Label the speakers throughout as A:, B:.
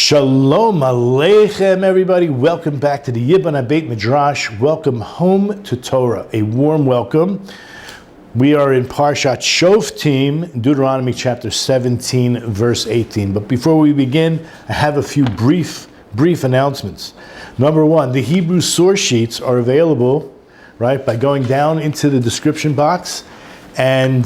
A: Shalom Aleichem, everybody. Welcome back to the Yiboneh Beit Midrash. Welcome home to Torah. A warm welcome. We are in Parashat Shoftim, Deuteronomy chapter 17, verse 18. But before we begin, I have a few brief announcements. Number one, the Hebrew source sheets are available, right, by going down into the description box and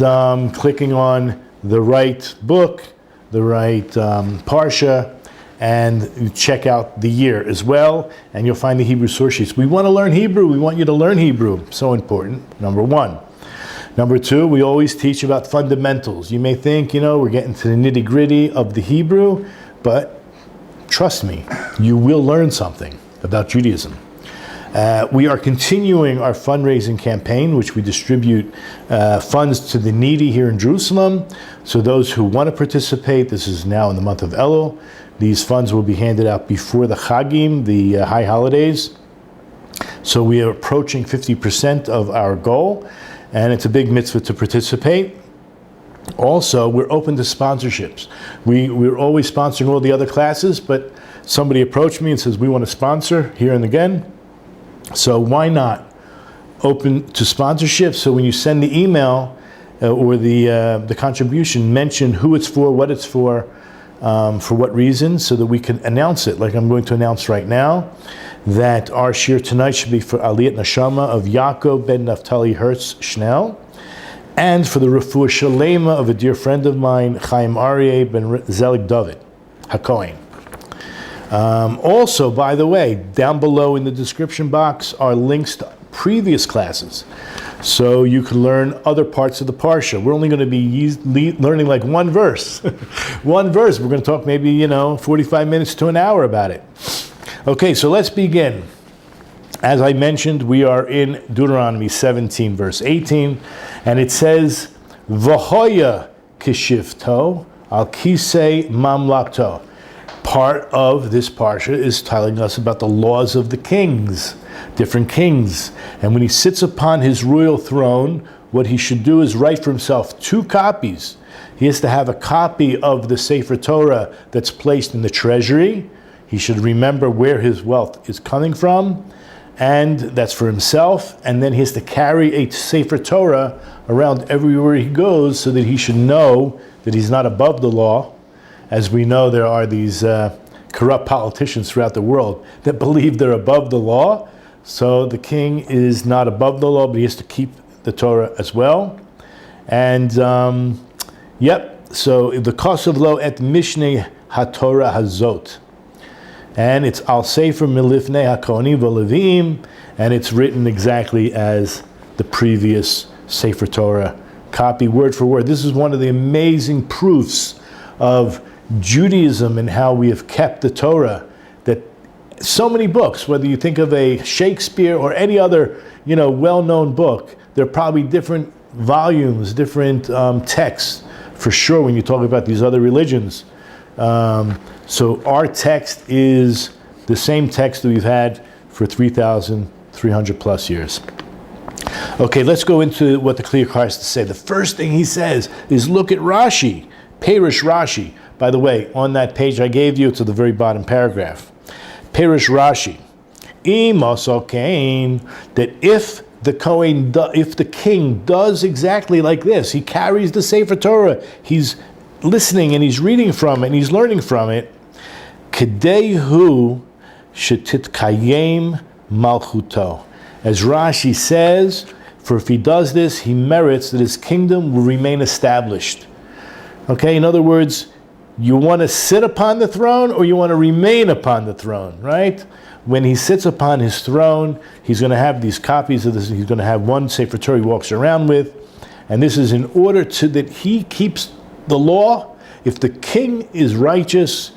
A: clicking on the right book, the right Parsha, and check out the year as well, and you'll find the Hebrew source sheets. We want to learn Hebrew. We want you to learn Hebrew. So important, number one. Number two, we always teach about fundamentals. You may think, we're getting to the nitty-gritty of the Hebrew, but trust me, you will learn something about Judaism. We are continuing our fundraising campaign, which we distribute funds to the needy here in Jerusalem. So those who want to participate, this is now in the month of Elul. These funds will be handed out before the Chagim, the high holidays. So we are approaching 50% of our goal, and it's a big mitzvah to participate. Also, we're open to sponsorships. We're always sponsoring all the other classes, but somebody approached me and says, we want to sponsor here and again. So why not open to sponsorship? So when you send the email or the contribution, mention who it's for what reason, so that we can announce it. Like I'm going to announce right now that our shir tonight should be for Aliyat Neshama of Yaakov ben Naftali Hertz Schnell, and for the Refuah Shalema of a dear friend of mine, Chaim Aryeh ben Zelig Dovid HaKohen. Also, by the way, down below in the description box are links to previous classes, so you can learn other parts of the Parsha. We're only going to be learning like one verse. One verse. We're going to talk maybe, 45 minutes to an hour about it. Okay, so let's begin. As I mentioned, we are in Deuteronomy 17, verse 18, and it says, V'hoya kishivto al kisei mamlakto. Part of this parsha is telling us about the laws of the kings, different kings. And when he sits upon his royal throne, what he should do is write for himself 2 copies. He has to have a copy of the Sefer Torah that's placed in the treasury. He should remember where his wealth is coming from, and that's for himself. And then he has to carry a Sefer Torah around everywhere he goes so that he should know that he's not above the law. As we know, there are these corrupt politicians throughout the world that believe they're above the law. So the king is not above the law, but he has to keep the Torah as well. And so the Kosav Lo et Mishnei HaTorah Hazot. And it's Al Sefer Milifnei HaKohanim V'Levim, and it's written exactly as the previous Sefer Torah copy, word for word. This is one of the amazing proofs of Judaism and how we have kept the Torah, that so many books, whether you think of a Shakespeare or any other, well-known book, there are probably different volumes, different texts, for sure, when you talk about these other religions. So our text is the same text that we've had for 3,300 plus years. Okay, let's go into what the Kli Yakar has to say. The first thing he says is look at Rashi, Perish Rashi. By the way, on that page I gave you, to the very bottom paragraph. Perish Rashi. Imosal Kain, that if the king does exactly like this, he carries the Sefer Torah, he's listening and he's reading from it and he's learning from it, Kedehu shetitkayem malchuto. As Rashi says, for if he does this, he merits that his kingdom will remain established. Okay, in other words, you want to sit upon the throne or you want to remain upon the throne, right? When he sits upon his throne, he's going to have these copies of this. He's going to have one Sefer Torah he walks around with. And this is in order that he keeps the law. If the king is righteous,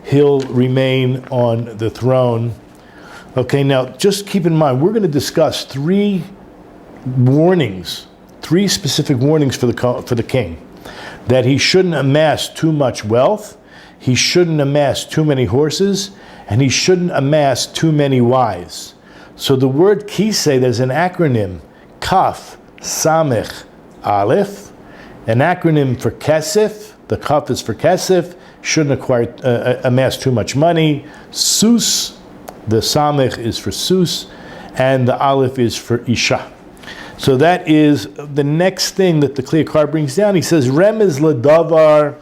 A: he'll remain on the throne. Okay, now just keep in mind, we're going to discuss 3 specific warnings for the king. That he shouldn't amass too much wealth, he shouldn't amass too many horses, and he shouldn't amass too many wives. So the word kisei, there's an acronym, Kaf, Samech, Aleph, an acronym for Kesef, the Kaf is for Kesef, shouldn't amass too much money. Sus, the samech is for sus, and the aleph is for isha. So that is the next thing that the Yakar brings down. He says, Remez ledavar,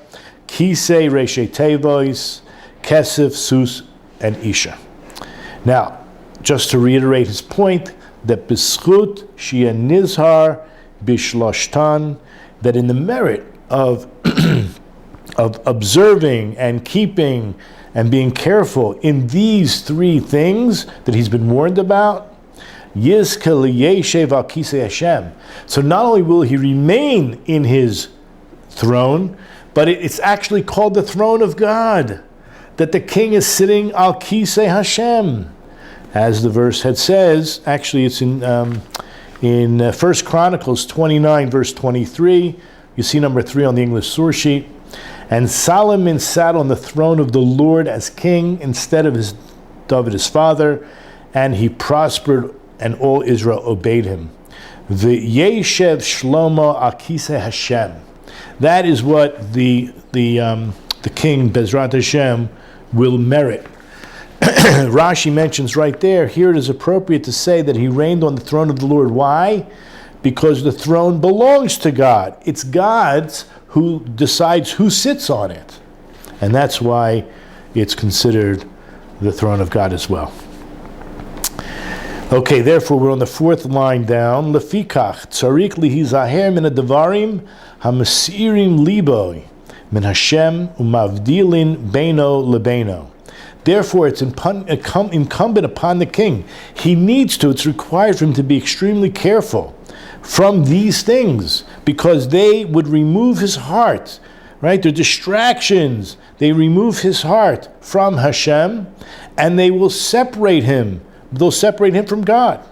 A: kisei reshe tevois, kesef, sus, and isha. Now, just to reiterate his point, that bischut shia nizhar bishloshtan, that in the merit of of observing and keeping and being careful in these three things that he's been warned about, Yizke liyeshev al kisei Hashem. So not only will he remain in his throne, but it's actually called the throne of God, that the king is sitting al kisei Hashem. As the verse says, actually it's in 1 Chronicles 29, verse 23. You see number 3 on the English source sheet. And Solomon sat on the throne of the Lord as king instead of David his father, and he prospered, and all Israel obeyed him. V'yeshev Shlomo al kisei Hashem. That is what the king Bezrat Hashem will merit. Rashi mentions right there, here it is appropriate to say that he reigned on the throne of the Lord. Why? Because the throne belongs to God. It's God's who decides who sits on it. And that's why it's considered the throne of God as well. Okay, therefore we're on the 4th line down. Lefikach tzarik lihizaher min hadavarim hamasirim libo min Hashem umavdilin beino lebeino. Therefore, it's incumbent upon the king. It's required for him to be extremely careful from these things, because they would remove his heart, right? They're distractions. They remove his heart from Hashem, and they will separate him. They'll separate him from God.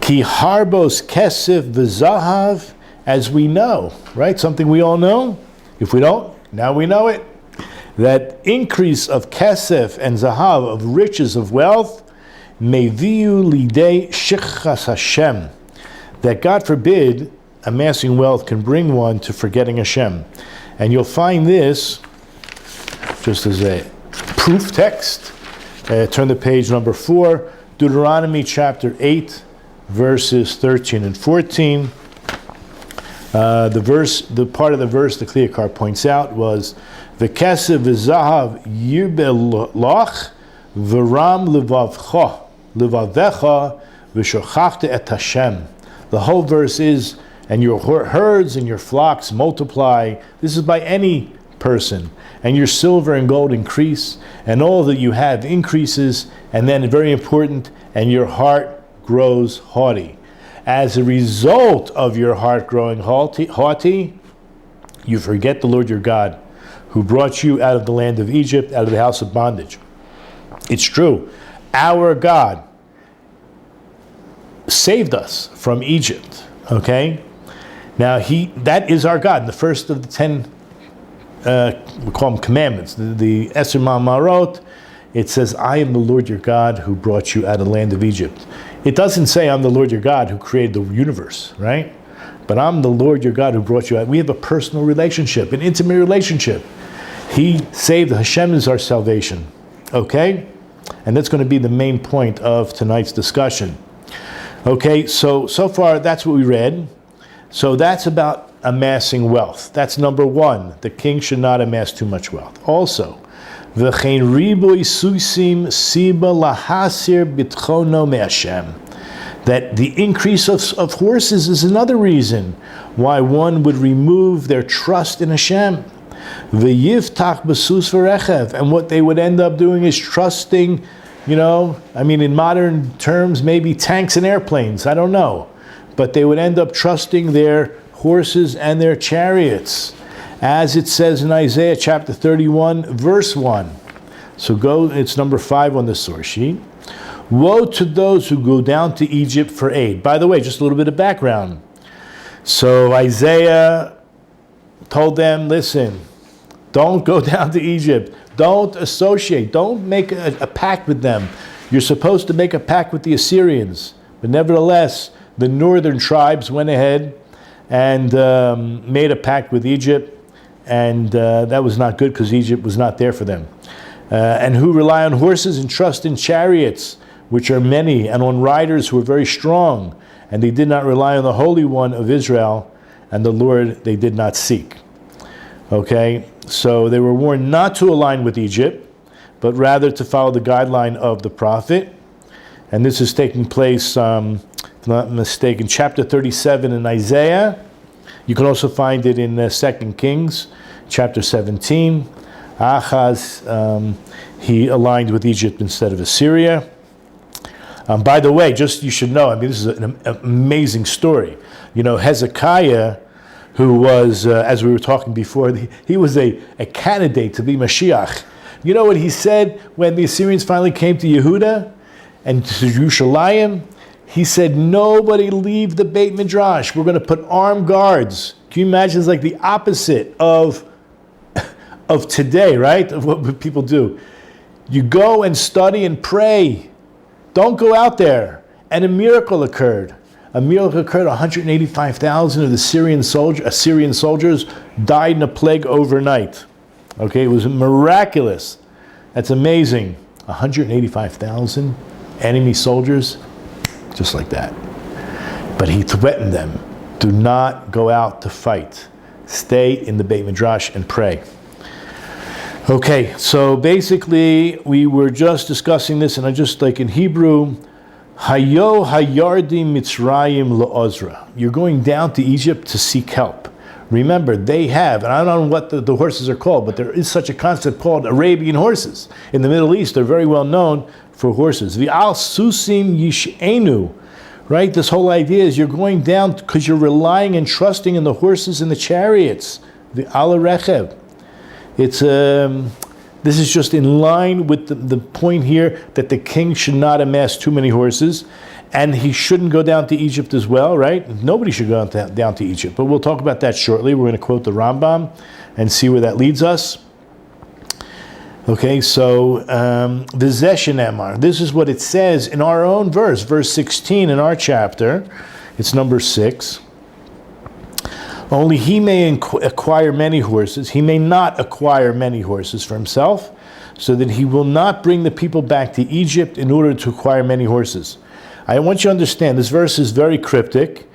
A: Ki harbos kesef v'zahav, as we know, right? Something we all know. If we don't, now we know it. That increase of kesef and zahav, of riches, of wealth, meviu lidei shichas Hashem, that God forbid amassing wealth can bring one to forgetting Hashem. And you'll find this, just as a proof text, turn to page number 4, Deuteronomy chapter 8, verses 13 and 14. The part of the verse the Yakar points out was, V'kesef v'zahav yirbel loch v'ram levavecha v'shochachta et Hashem. The whole verse is, and your herds and your flocks multiply. This is by any person. And your silver and gold increase, and all that you have increases, and then very important, and your heart grows haughty. As a result of your heart growing haughty, you forget the Lord your God, who brought you out of the land of Egypt, out of the house of bondage. It's true. Our God saved us from Egypt. Okay? Now, that is our God. The first of the 10, we call them commandments, the Eser Mamarot, it says, I am the Lord your God who brought you out of the land of Egypt. It doesn't say I'm the Lord your God who created the universe, right? But I'm the Lord your God who brought you out. We have a personal relationship, an intimate relationship. He saved, Hashem is our salvation. Okay? And that's going to be the main point of tonight's discussion. Okay, so far that's what we read. So that's about amassing wealth. That's number 1. The king should not amass too much wealth. Also, v'chein riboy susim siba lahasir bitchono me'Hashem. That the increase of horses is another reason why one would remove their trust in Hashem. V'yiftach b'sus v'rechev. And what they would end up doing is trusting, in modern terms, maybe tanks and airplanes, I don't know. But they would end up trusting their horses and their chariots, as it says in Isaiah chapter 31, verse 1. So it's number 5 on the source sheet. Woe to those who go down to Egypt for aid. By the way, just a little bit of background. So Isaiah told them, listen, don't go down to Egypt. Don't associate. Don't make a pact with them. You're supposed to make a pact with the Assyrians. But nevertheless, the northern tribes went ahead and made a pact with Egypt. and that was not good because Egypt was not there for them. And who rely on horses and trust in chariots, which are many, and on riders who are very strong, and they did not rely on the Holy One of Israel, and the Lord they did not seek. Okay, so they were warned not to align with Egypt, but rather to follow the guideline of the prophet. And this is taking place, if I'm not mistaken, chapter 37 in Isaiah. You can also find it in 2 Kings, chapter 17. Ahaz, he aligned with Egypt instead of Assyria. By the way, just you should know, I mean, this is an amazing story. You know, Hezekiah, who was, as we were talking before, he was a candidate to be Mashiach. You know what he said when the Assyrians finally came to Yehuda and to Yerushalayim? He said, nobody leave the Beit Midrash. We're going to put armed guards. Can you imagine? It's like the opposite of today, right? Of what people do. You go and study and pray. Don't go out there. And a miracle occurred. 185,000 of the Assyrian soldiers died in a plague overnight. Okay, it was miraculous. That's amazing. 185,000 enemy soldiers, just like that. But he threatened them, do not go out to fight. Stay in the Beit Midrash and pray. Okay, so basically we were just discussing this, and I just like in Hebrew, Hayo hayardi Mitzrayim la'ozra. You're going down to Egypt to seek help. Remember, they have, and I don't know what the horses are called, but there is such a concept called Arabian horses. In the Middle East, they're very well known for horses. The al susim yish'enu, right? This whole idea is you're going down because you're relying and trusting in the horses and the chariots. The al rechev. It's this is just in line with the point here that the king should not amass too many horses, and he shouldn't go down to Egypt as well, right? Nobody should go down to Egypt, but we'll talk about that shortly. We're going to quote the Rambam and see where that leads us. Okay, so V'zeh shenemar. This is what it says in our own verse 16 in our chapter. It's number 6. Only he may acquire many horses. He may not acquire many horses for himself, so that he will not bring the people back to Egypt in order to acquire many horses. I want you to understand, this verse is very cryptic.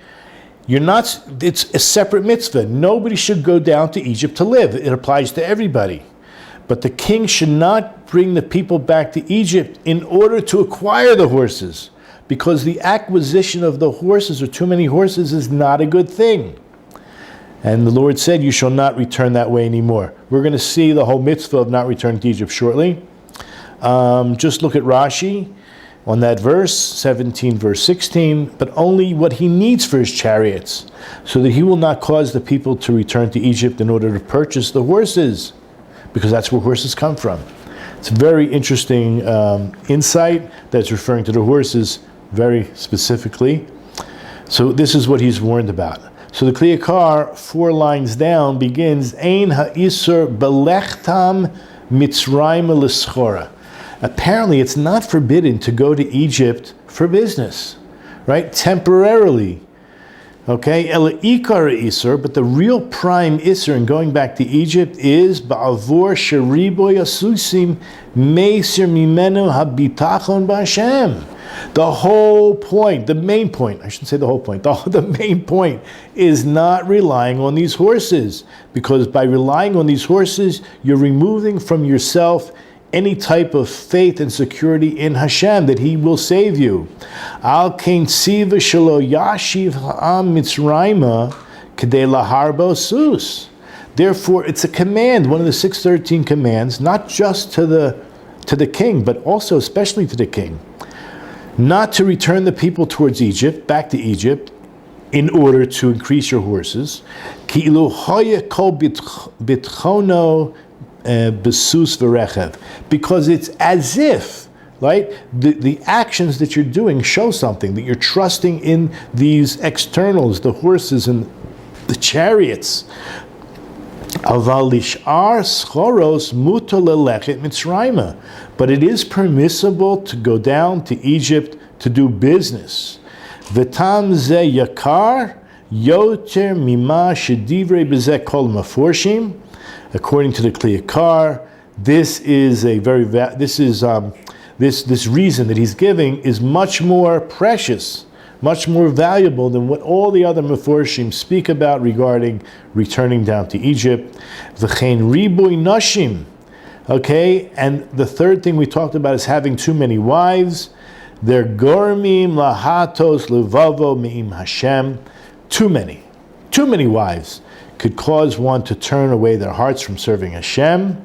A: It's a separate mitzvah. Nobody should go down to Egypt to live. It applies to everybody. But the king should not bring the people back to Egypt in order to acquire the horses, because the acquisition of the horses, or too many horses, is not a good thing. And the Lord said, you shall not return that way anymore. We're going to see the whole mitzvah of not returning to Egypt shortly. Just look at Rashi on that verse, 17 verse 16, but only what he needs for his chariots, so that he will not cause the people to return to Egypt in order to purchase the horses, because that's where horses come from. It's a very interesting insight that's referring to the horses very specifically. So this is what he's warned about. So the Yakar, 4 lines down, begins, Ein ha'isur belechtam Mitzrayim l'schora. Apparently, it's not forbidden to go to Egypt for business, right? Temporarily. Okay? Ela ikar isur, but the real prime isur in going back to Egypt is ba'avor sheribo yasusim meisir mimenu habitachon b'Hashem. The whole point, the main point, I shouldn't say the whole point, the main point is not relying on these horses, because by relying on these horses, you're removing from yourself any type of faith and security in Hashem, that He will save you. Al kein tziva shelo yashiv ha'am mitzrayma kedei laharbo sus. Therefore, it's a command, one of the 613 commands, not just to the king, but also especially to the king, not to return the people towards Egypt, back to Egypt, in order to increase your horses. Ki ilu hoya kol bitchono besus v'rechev. Because it's as if, right, the actions that you're doing show something, that you're trusting in these externals, the horses and the chariots. Aval lish'ar schoros mutar lelechet mitzrayma. But it is permissible to go down to Egypt to do business. V'tam ze yakar yoter mima shedivrei b'zeh kol maforshim. according to the Yakar. This is a very this reason that he's giving is much more precious, much more valuable than what all the other Meforshim speak about regarding returning down to Egypt. V'chein riboy nashim. Okay, and the third thing we talked about is having too many wives. They're gormim lahatos levavo me'im Hashem. Too many wives could cause one to turn away their hearts from serving Hashem.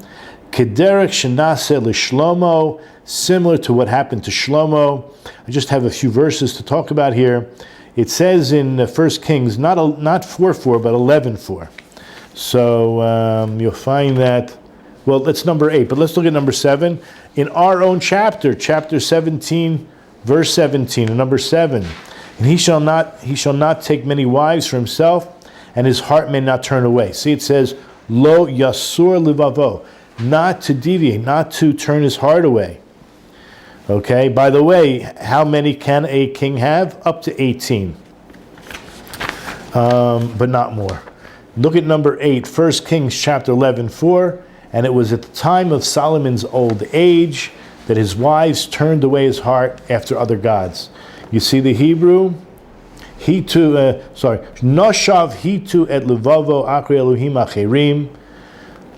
A: Kederek shenase l'shlomo, similar to what happened to Shlomo. I just have a few verses to talk about here. It says in 1 Kings, not 4:4, but 11:4. So you'll find that. Well, that's number 8, but let's look at number 7. In our own chapter 17, verse 17, and number 7. And he shall not take many wives for himself, and his heart may not turn away. See, it says, Lo yasur livavo, not to deviate, not to turn his heart away. Okay, by the way, how many can a king have? Up to 18. But not more. Look at number 8, 1 Kings chapter 11:4. And it was at the time of Solomon's old age that his wives turned away his heart after other gods. You see the Hebrew? Noshav hitu et levavo akri Elohim acherim.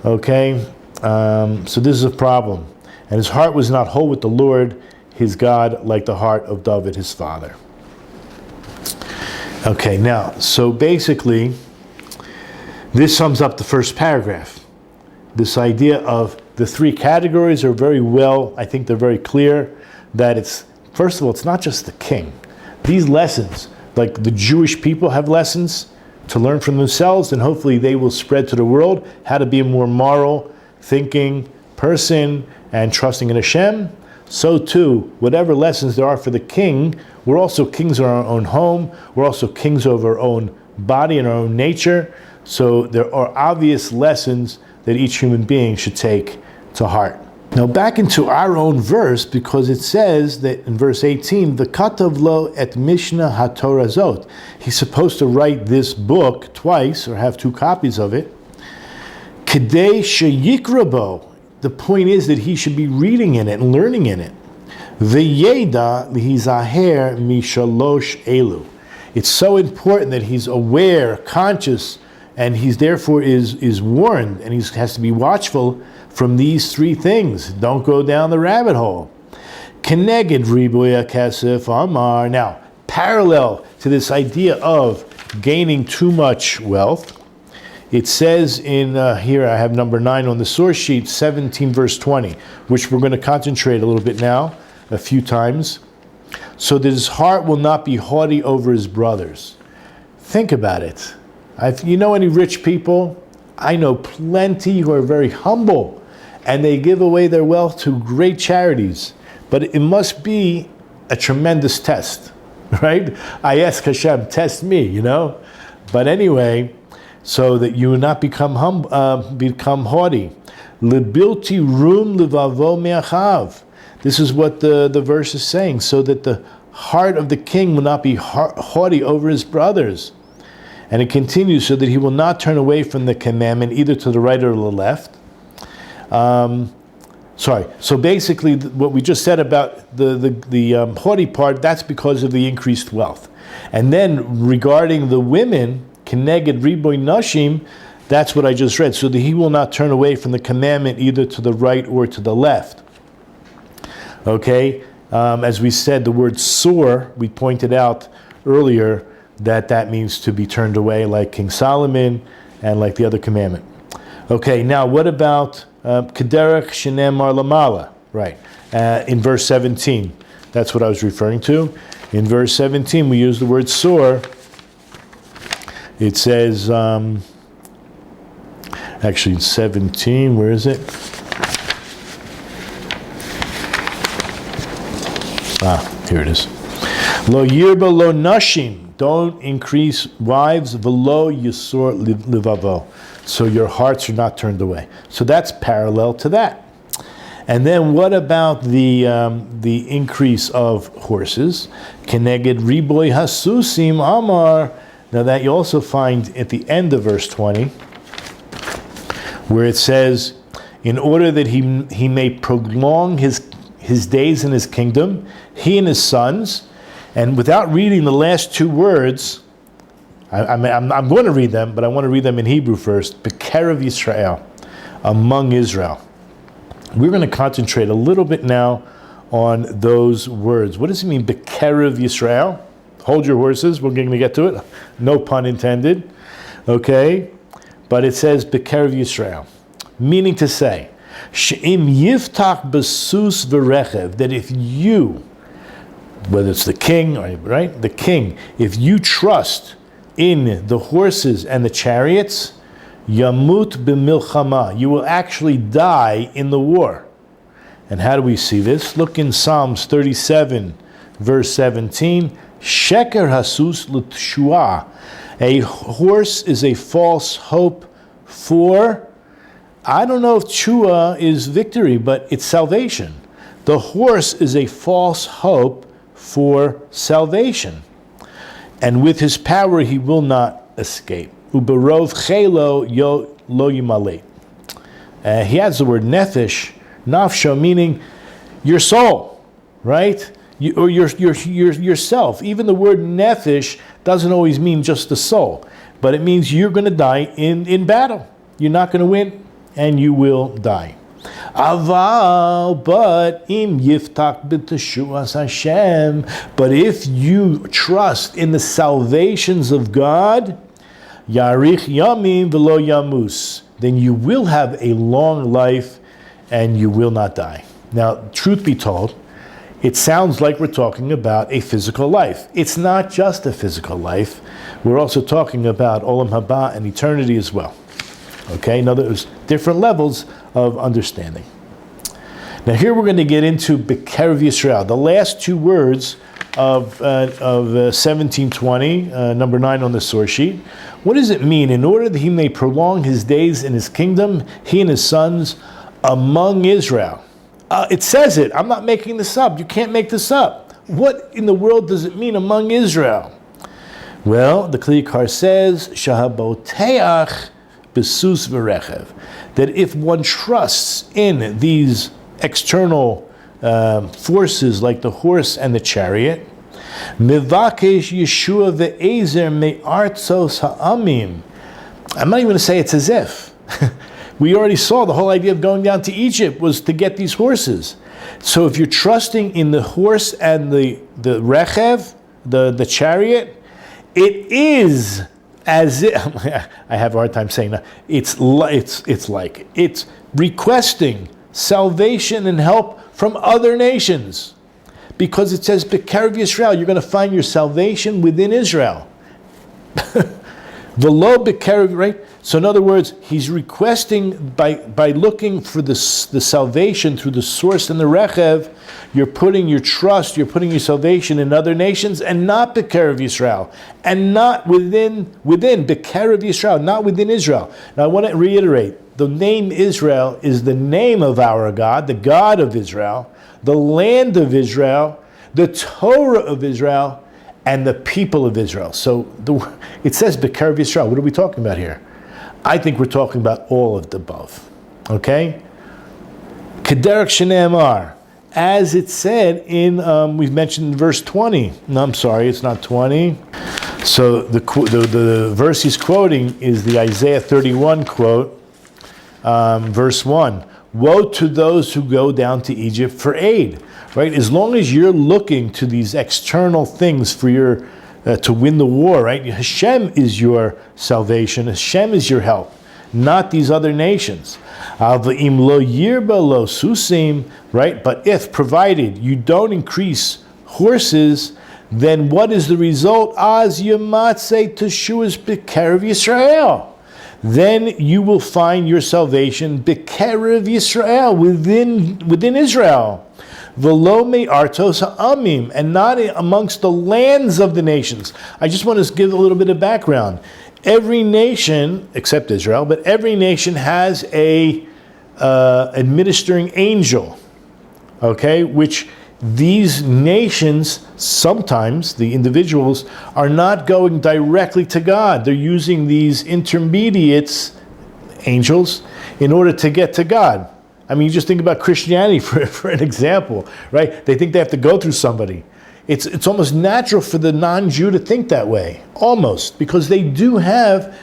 A: Okay, so this is a problem. And his heart was not whole with the Lord, his God, like the heart of David, his father. Okay, now, so basically, this sums up the first paragraph. This idea of the three categories are very well, I think they're very clear, that it's, first of all, it's not just the king. These lessons, like the Jewish people have lessons to learn from themselves, and hopefully they will spread to the world how to be a more moral, thinking person and trusting in Hashem. So too, whatever lessons there are for the king, we're also kings of our own home, we're also kings of our own body and our own nature. So there are obvious lessons that each human being should take to heart. Now back into our own verse, because it says that in verse 18, the katav lo et Mishnah HaTorazot. He's supposed to write this book twice, or have 2 copies of it. Kedei sheyikrabo. The point is that he should be reading in it and learning in it. V'yeda lihizaher mishalosh elu. It's so important that he's aware, conscious, and he's therefore is warned, and he has to be watchful from these 3 things. Don't go down the rabbit hole. Keneged ribuya kesef amar. Now, parallel to this idea of gaining too much wealth, it says in here, I have number 9 on the source sheet, 17 verse 20, which we're going to concentrate a little bit now, a few times. So that his heart will not be haughty over his brothers. Think about it. You know any rich people? I know plenty who are very humble, and they give away their wealth to great charities. But it must be a tremendous test, right? I ask Hashem, test me, you know? But anyway, so that you will not become haughty. Lebilti rum levavo me'achav. This is what the verse is saying, so that the heart of the king will not be haughty over his brothers. And it continues, so that he will not turn away from the commandment either to the right or to the left. So basically what we just said about the haughty part, that's because of the increased wealth. And then regarding the women, keneged riboy nashim, that's what I just read, so that he will not turn away from the commandment either to the right or to the left. Okay, as we said, the word sore, we pointed out earlier, that means to be turned away, like King Solomon and like the other commandment. Okay, now what about Kederech Shenemar Lamala? Right, in verse 17. That's what I was referring to. In verse 17, we use the word sore. It says, actually 17, where is it? Here it is. Lo yirba lo nashim. Don't increase wives, velo yisor livavo. So your hearts are not turned away. So that's parallel to that. And then what about the increase of horses? Keneged riboy hasusim amar. Now that you also find at the end of verse 20. where it says, in order that he may prolong his days in his kingdom, he and his sons. And without reading the last two words, I'm going to read them, but I want to read them in Hebrew first. Bekerev Yisrael, among Israel. We're going to concentrate a little bit now on those words. What does it mean, Bekerev Yisrael? Hold your horses, we're going to get to it. No pun intended. Okay? But it says Bekerev Yisrael. Meaning to say, She'im yiftach besus v'rechev, that if you, whether it's the king, right? The king, if you trust in the horses and the chariots, yamut b'milchama, you will actually die in the war. And how do we see this? Look in Psalms 37, verse 17. Sheker hasus l'tshua. A horse is a false hope for, I don't know if tshua is victory, but it's salvation. The horse is a false hope for salvation. And with his power he will not escape. Uberov chelo lo yimaleh. He adds the word nefesh, nafsha, meaning your soul, right? Or yourself. Even the word nefesh doesn't always mean just the soul, but it means you're going to die in battle. You're not going to win, and you will die. Aval, but im yiftach b'teshuas Hashem. But if you trust in the salvations of God, yarich yamim v'lo yamus, then you will have a long life, and you will not die. Now, truth be told, it sounds like we're talking about a physical life. It's not just a physical life. We're also talking about Olam Haba and eternity as well. Okay, in other words, different levels of understanding. Now here we're going to get into Bekerev Yisrael, the last two words of 1720, number 9 on the source sheet. What does it mean? In order that he may prolong his days in his kingdom, he and his sons among Israel. It says it. I'm not making this up. You can't make this up. What in the world does it mean among Israel? Well, the Yakar says, Shahaboteach besus v'rechev, that if one trusts in these external forces like the horse and the chariot, mivakesh Yeshua ve'ezer me'artzos ha'amim. I'm not even going to say it's as if. We already saw the whole idea of going down to Egypt was to get these horses. So if you're trusting in the horse and the rechev, the chariot, it is as if, I have a hard time saying that, it's requesting salvation and help from other nations. Because it says, Bekerev Yisrael, you're going to find your salvation within Israel. V'lo bekerev, right? So in other words, he's requesting by looking for the salvation through the source and the rechev, you're putting your trust, you're putting your salvation in other nations, and not Bekerev Yisrael, and not within Bekerev Yisrael, not within Israel. Now I want to reiterate, the name Israel is the name of our God, the God of Israel, the land of Israel, the Torah of Israel, and the people of Israel. So it says Bekerev Yisrael. What are we talking about here? I think we're talking about all of the above. Okay? Kederach Shneimar, as it said in, we've mentioned verse 20. No, I'm sorry, it's not 20. So the verse he's quoting is the Isaiah 31 quote, verse 1. Woe to those who go down to Egypt for aid. Right? As long as you're looking to these external things for your to win the war, right? Hashem is your salvation. Hashem is your help, not these other nations. Right? But if, provided you don't increase horses, then what is the result? Az yamatse teshuas bekerev Yisrael. Then you will find your salvation bekerev Yisrael, within Israel. V'lo me'artos ha'amim, and not amongst the lands of the nations. I just want to give a little bit of background. Every nation, except Israel, but every nation has a administering angel, okay, which these nations, sometimes the individuals, are not going directly to God. They're using these intermediates, angels in order to get to God. I mean, you just think about Christianity for an example, right? They think they have to go through somebody. It's almost natural for the non-Jew to think that way, almost, because they do have,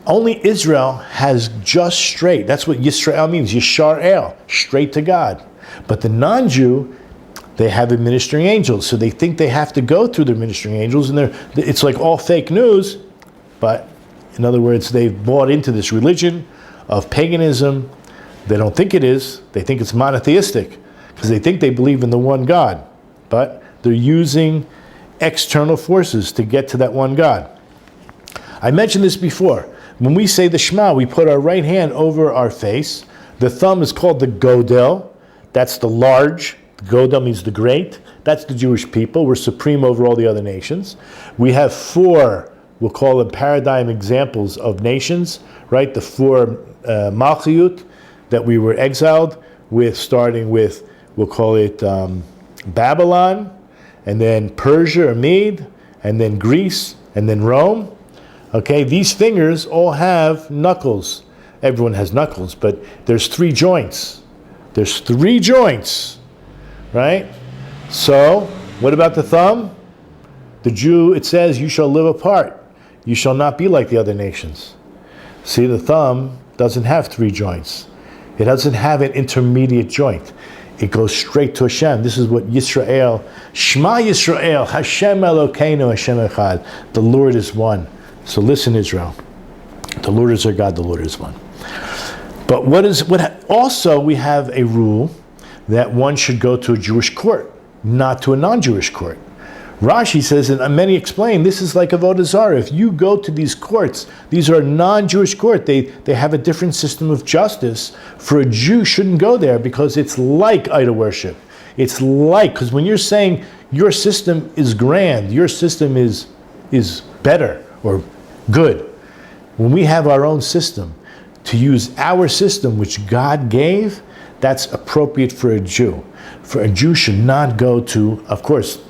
A: only Israel has just straight. That's what Yisrael means, Yishar El, straight to God. But the non-Jew, they have administering angels, so they think they have to go through their ministering angels, and it's like all fake news, but in other words, they've bought into this religion of paganism. They don't think it is. They think it's monotheistic, because they think they believe in the one God. But they're using external forces to get to that one God. I mentioned this before. When we say the Shema, we put our right hand over our face. The thumb is called the Godel. That's the large. Godel means the great. That's the Jewish people. We're supreme over all the other nations. We have four, we'll call them paradigm examples of nations, right? The four Malchiyut that we were exiled with, starting with, we'll call it Babylon, and then Persia or Mede, and then Greece, and then Rome. Okay, these fingers all have knuckles. Everyone has knuckles, but there's three joints. There's three joints, right? So, what about the thumb? The Jew, it says, you shall live apart. You shall not be like the other nations. See, the thumb doesn't have three joints. It doesn't have an intermediate joint. It goes straight to Hashem. This is what Yisrael, Shema Yisrael, Hashem Elokeinu, Hashem Echad. The Lord is one. So listen, Israel. The Lord is our God, the Lord is one. But also we have a rule that one should go to a Jewish court, not to a non-Jewish court. Rashi says, and many explain, this is like Avodah Zarah. If you go to these courts, these are non-Jewish court. They have a different system of justice. For a Jew, shouldn't go there because it's like idol worship. It's like, because when you're saying your system is grand, your system is better or good, when we have our own system, to use our system which God gave, that's appropriate for a Jew. For a Jew should not go to, of course,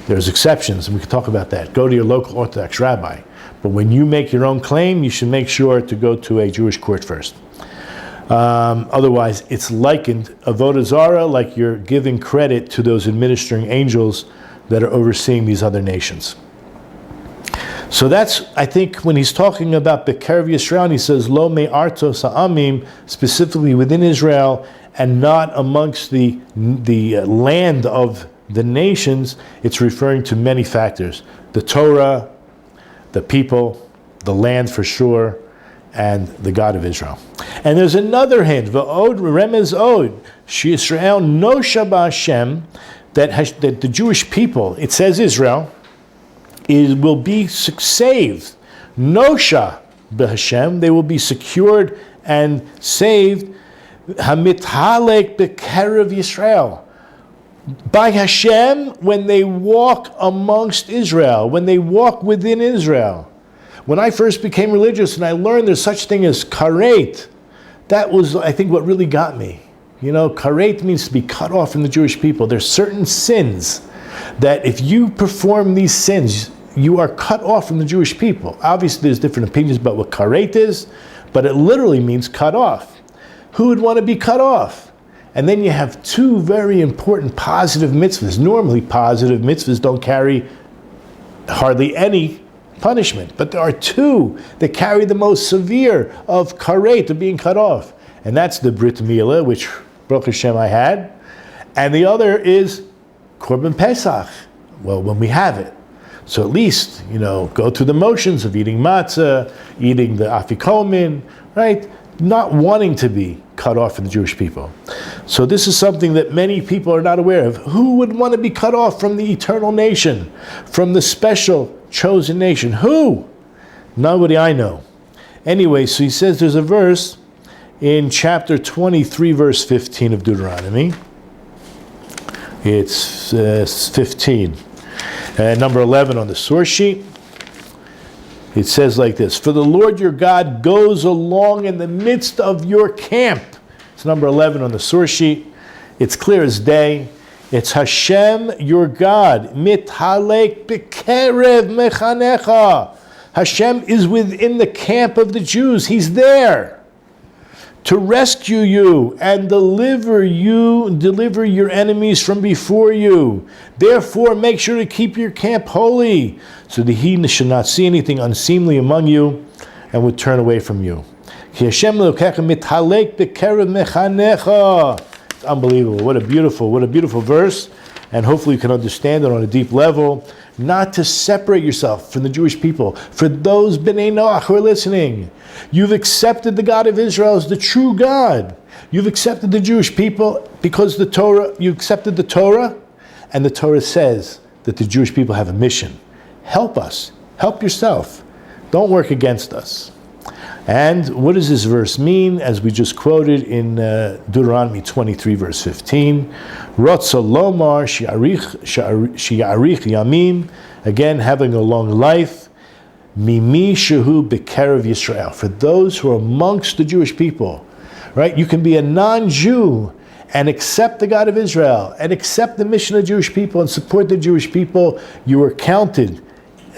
A: there's exceptions, and we can talk about that. Go to your local Orthodox rabbi. But when you make your own claim, you should make sure to go to a Jewish court first. Otherwise, it's likened, Avodah Zarah, like you're giving credit to those administering angels that are overseeing these other nations. So that's, I think, when he's talking about Bekerev Yisrael, and he says, Lo me artos ha'amim, specifically within Israel, and not amongst the land of the nations, it's referring to many factors. The Torah, the people, the land for sure, and the God of Israel. And there's another hint, V'od remez od, Yisrael nosha b'Hashem, that the Jewish people, it says Israel, will be saved. Nosha b'Hashem, they will be secured and saved. Hamithalek bekerev Yisrael. By Hashem, when they walk amongst Israel, when they walk within Israel. When I first became religious and I learned there's such thing as karet, that was, I think, what really got me. You know, karet means to be cut off from the Jewish people. There's certain sins that if you perform these sins, you are cut off from the Jewish people. Obviously, there's different opinions about what karet is, but it literally means cut off. Who would want to be cut off? And then you have two very important positive mitzvahs. Normally, positive mitzvahs don't carry hardly any punishment, but there are two that carry the most severe of karet, of being cut off. And that's the Brit Milah, which Baruch Hashem I had, and the other is Korban Pesach. Well, when we have it. So at least, go through the motions of eating matzah, eating the afikomen, right? Not wanting to be cut off from the Jewish people. So this is something that many people are not aware of. Who would want to be cut off from the eternal nation, from the special chosen nation? Who? Nobody I know. Anyway, so he says there's a verse in chapter 23, verse 15 of Deuteronomy. It's 15. Number 11 on the source sheet. It says like this, for the Lord your God goes along in the midst of your camp. It's number 11 on the source sheet. It's clear as day. It's Hashem your God. Mithalek bekerev mechanecha. Hashem is within the camp of the Jews. He's there. to rescue you and deliver your enemies from before you. Therefore, make sure to keep your camp holy, so the heathen should not see anything unseemly among you and would turn away from you. It's unbelievable. What a beautiful verse. And hopefully you can understand it on a deep level. Not to separate yourself from the Jewish people. For those B'nai Noach who are listening, you've accepted the God of Israel as the true God. You've accepted the Jewish people because you accepted the Torah, and the Torah says that the Jewish people have a mission. Help us. Help yourself. Don't work against us. And what does this verse mean? As we just quoted in Deuteronomy 23, verse 15, Rotza lomar shi'arich yamim, again, having a long life, mimi shehu b'kerev Yisrael, for those who are amongst the Jewish people, right? You can be a non-Jew and accept the God of Israel, and accept the mission of the Jewish people, and support the Jewish people. You are counted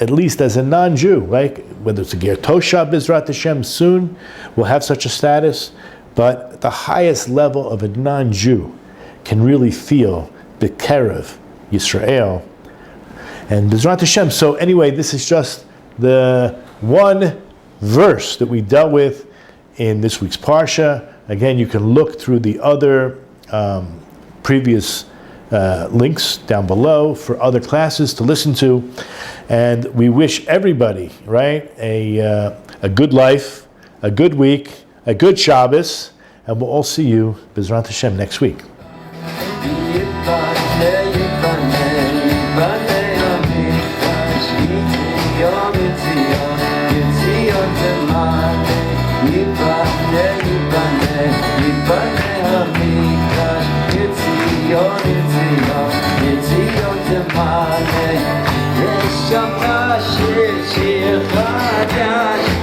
A: at least as a non-Jew, right? Whether it's a Ger Tosha B'ezrat Hashem, soon will have such a status, but the highest level of a non-Jew can really feel B'kerev Yisrael and B'ezrat Hashem. So anyway, this is just the one verse that we dealt with in this week's Parsha. Again, you can look through the other previous links down below for other classes to listen to, and we wish everybody, right, a good life, a good week, a good Shabbos, and we'll all see you, B'ezrat Hashem, next week.
B: It's